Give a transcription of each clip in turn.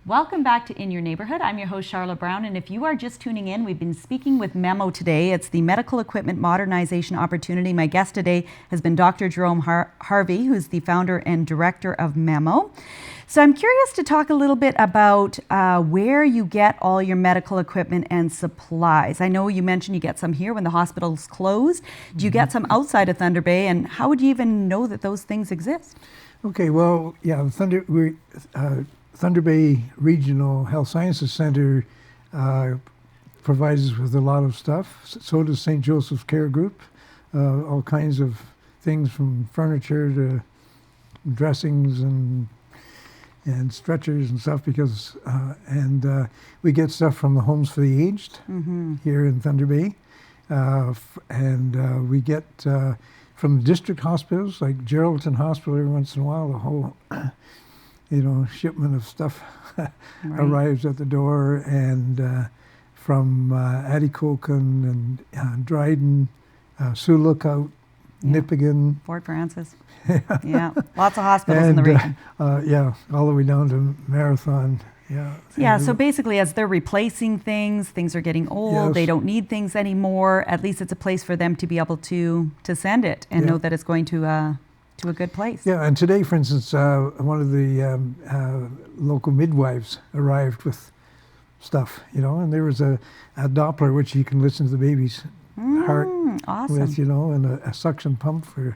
Welcome back to In Your Neighborhood. I'm your host, Charlotte Brown, and if you are just tuning in, we've been speaking with Memo today. It's the Medical Equipment Modernization Opportunity. My guest today has been Dr. Jerome Harvey, who's the founder and director of Memo. So I'm curious to talk a little bit about where you get all your medical equipment and supplies. I know you mentioned you get some here when the hospital's closed. Do you get some outside of Thunder Bay, and how would you even know that those things exist? Okay, well, yeah, Thunder Bay Regional Health Sciences Center provides us with a lot of stuff. So does St. Joseph's Care Group. All kinds of things from furniture to dressings and stretchers and stuff because, we get stuff from the Homes for the Aged here in Thunder Bay. We get from district hospitals like Geraldton Hospital every once in a while, the whole shipment of stuff arrives at the door, and from Atikokan and Dryden, Sioux Lookout, Nipigon, Fort Francis. Yeah, lots of hospitals in the region. All the way down to Marathon. Yeah. So basically, as they're replacing things are getting old. Yes. They don't need things anymore. At least it's a place for them to be able to send it and know that it's going to a good place. Yeah, and today, for instance, one of the local midwives arrived with stuff, and there was a Doppler which you can listen to the baby's heart awesome. with, and a suction pump for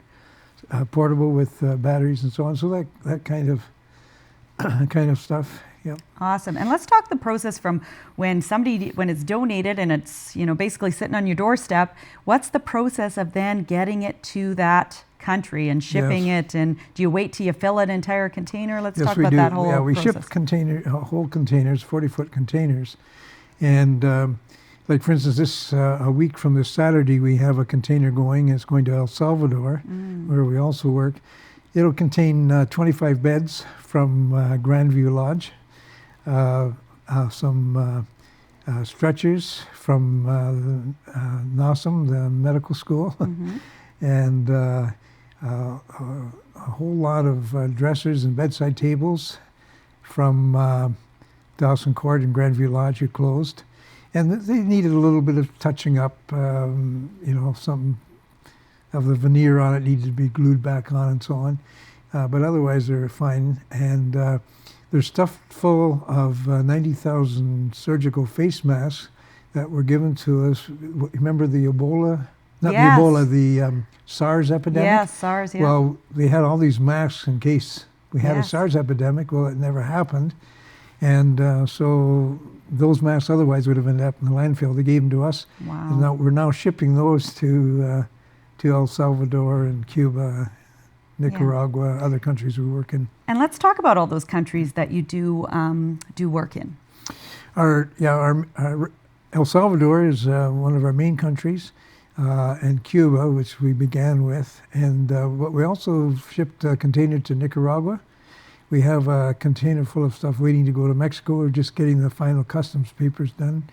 portable with batteries and so on. So that kind of stuff. Yeah. Awesome. And let's talk the process from when it's donated and it's, basically sitting on your doorstep. What's the process of then getting it to that country and shipping it? And do you wait till you fill an entire container? Let's talk about that whole process. We ship whole containers, 40-foot containers. And like, for instance, this a week from this Saturday, we have a container going. It's going to El Salvador, where we also work. It'll contain 25 beds from Grandview Lodge. Some stretchers from NOSM, the medical school, and a whole lot of dressers and bedside tables from Dawson Court and Grandview Lodge, who closed. And they needed a little bit of touching up, some of the veneer on it needed to be glued back on and so on. But otherwise they're fine. And they're stuffed full of 90,000 surgical face masks that were given to us. Remember the Ebola? Not Yes. the Ebola, the SARS epidemic? Yes, SARS, yeah. Well, they had all these masks in case we had a Yes. SARS epidemic. Well, it never happened. And so those masks otherwise would have ended up in the landfill. They gave them to us. Wow. And we're now shipping those to El Salvador and Cuba, Nicaragua, other countries we work in. And let's talk about all those countries that you do work in. Our El Salvador is one of our main countries, and Cuba, which we began with. And but we also shipped a container to Nicaragua. We have a container full of stuff waiting to go to Mexico. We're just getting the final customs papers done.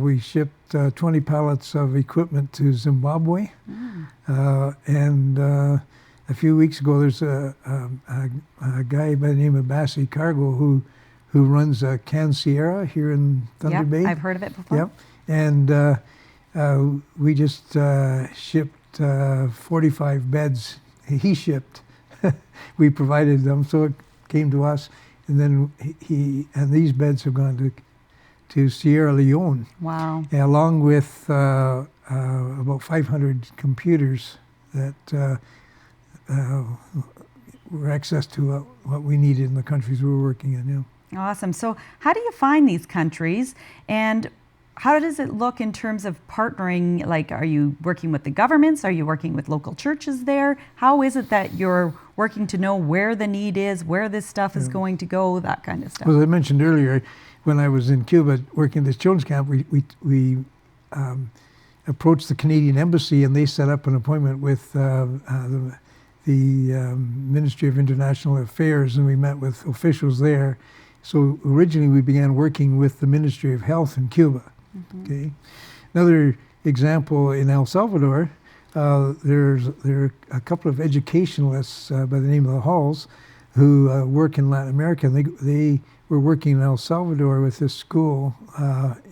We shipped 20 pallets of equipment to Zimbabwe. And a few weeks ago, there's a guy by the name of Bassi Cargo who runs Can Sierra here in Thunder Bay. I've heard of it before. Yep. And we just shipped 45 beds. He shipped. We provided them, so it came to us, and then these beds have gone to Sierra Leone. Wow. Along with about 500 computers that were access to what we needed in the countries we were working in. Yeah. Awesome. So how do you find these countries, and how does it look in terms of partnering? Like, are you working with the governments? Are you working with local churches there? How is it that you're working to know where the need is, where this stuff is going to go, that kind of stuff? Well, as I mentioned earlier, when I was in Cuba working at this children's camp, we approached the Canadian Embassy, and they set up an appointment with the Ministry of International Affairs, and we met with officials there. So originally we began working with the Ministry of Health in Cuba. Okay. Another example in El Salvador, there are a couple of educationalists by the name of the Halls who work in Latin America. And they were working in El Salvador with this school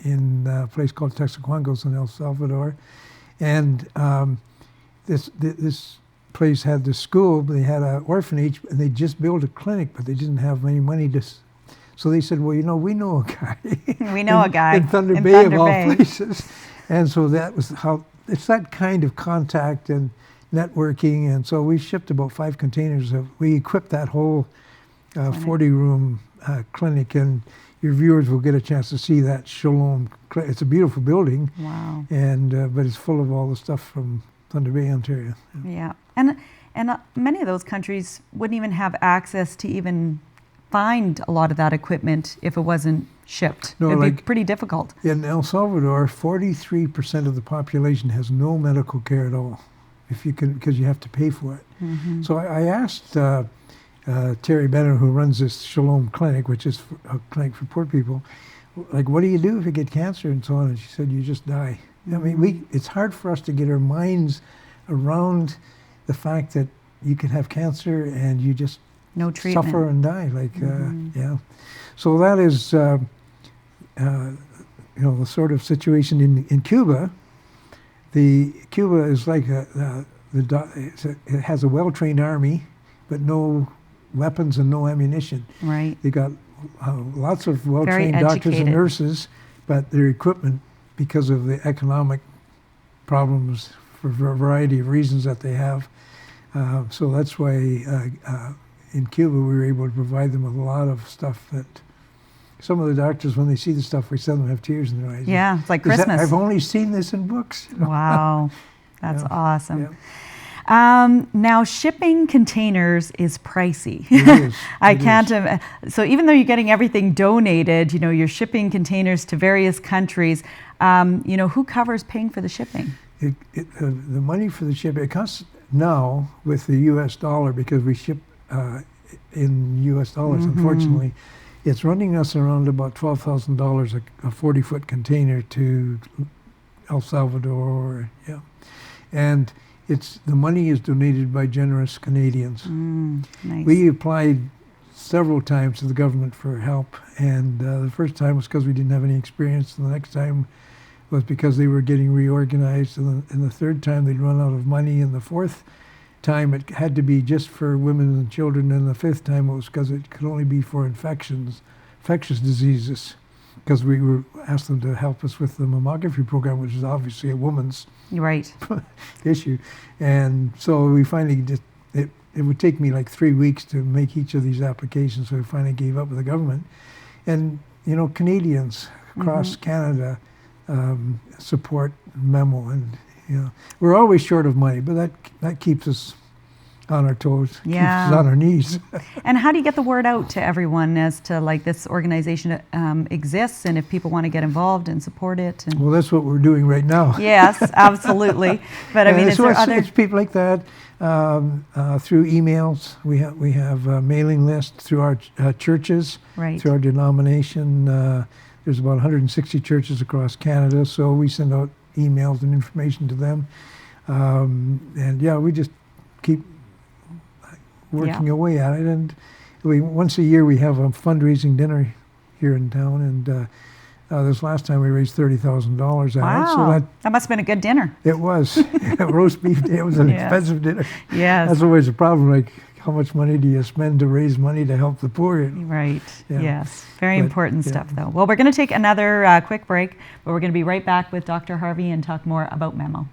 in a place called Texaquangos in El Salvador. And this place had the school, but they had an orphanage, and they just built a clinic, but they didn't have any money to. So they said, well, we know a guy. We know a guy in Thunder Bay of all places. And so that was how, it's that kind of contact and networking. And so we shipped about 5 containers we equipped that whole 40-room clinic, and your viewers will get a chance to see that Shalom. It's a beautiful building. Wow. And but it's full of all the stuff from Thunder Bay, Ontario. Yeah. And many of those countries wouldn't even have access to even find a lot of that equipment if it wasn't shipped. No, it'd be pretty difficult. In El Salvador, 43% of the population has no medical care at all, because you have to pay for it. Mm-hmm. So I asked Terry Benner, who runs this Shalom clinic, which is a clinic for poor people, like, what do you do if you get cancer and so on? And she said, you just die. Mm-hmm. I mean, it's hard for us to get our minds around the fact that you can have cancer and you just no treatment. Suffer and die. Like, yeah. So that is, the sort of situation in Cuba. Cuba is like it has a well-trained army, but no weapons and no ammunition. Right. They got lots of well-trained doctors and nurses, but their equipment, because of the economic problems for a variety of reasons that they have, so that's why in Cuba we were able to provide them with a lot of stuff that some of the doctors, when they see the stuff we send them, have tears in their eyes. Yeah, it's like Christmas. I've only seen this in books. Wow, that's awesome. Yeah. Now, shipping containers is pricey. It is. I can't. So even though you're getting everything donated, you're shipping containers to various countries. Who covers paying for the shipping? The money for the shipping, it costs now with the U.S. dollar, because we ship in U.S. dollars. Mm-hmm. Unfortunately, it's running us around about $12,000 a 40-foot container to El Salvador. Yeah, and the money is donated by generous Canadians. Nice. We applied several times to the government for help, and the first time was because we didn't have any experience, and the next time was because they were getting reorganized, and the third time they'd run out of money, and the fourth time it had to be just for women and children, and the fifth time it was because it could only be for infectious diseases, because we were asked them to help us with the mammography program, which is obviously a woman's issue. And so we finally just, it would take me like 3 weeks to make each of these applications, so we finally gave up with the government. And Canadians across Canada support Memo, and we're always short of money, but that keeps us on our toes, keeps us on our knees. And how do you get the word out to everyone as to this organization exists, and if people want to get involved and support it? Well, that's what we're doing right now. Yes, absolutely. But I mean, it's people like that through emails. We have a mailing list through our churches, through our denomination. There's about 160 churches across Canada, so we send out emails and information to them. We just keep working away at it. And once a year we have a fundraising dinner here in town, and this last time we raised $30,000 at it. So that must have been a good dinner. It was. Roast beef day. It was an expensive dinner. Yes. That's always a problem, like, how much money do you spend to raise money to help the poor? Right. Yeah. Yes. Very important stuff, though. Well, we're going to take another quick break, but we're going to be right back with Dr. Harvey and talk more about Memo.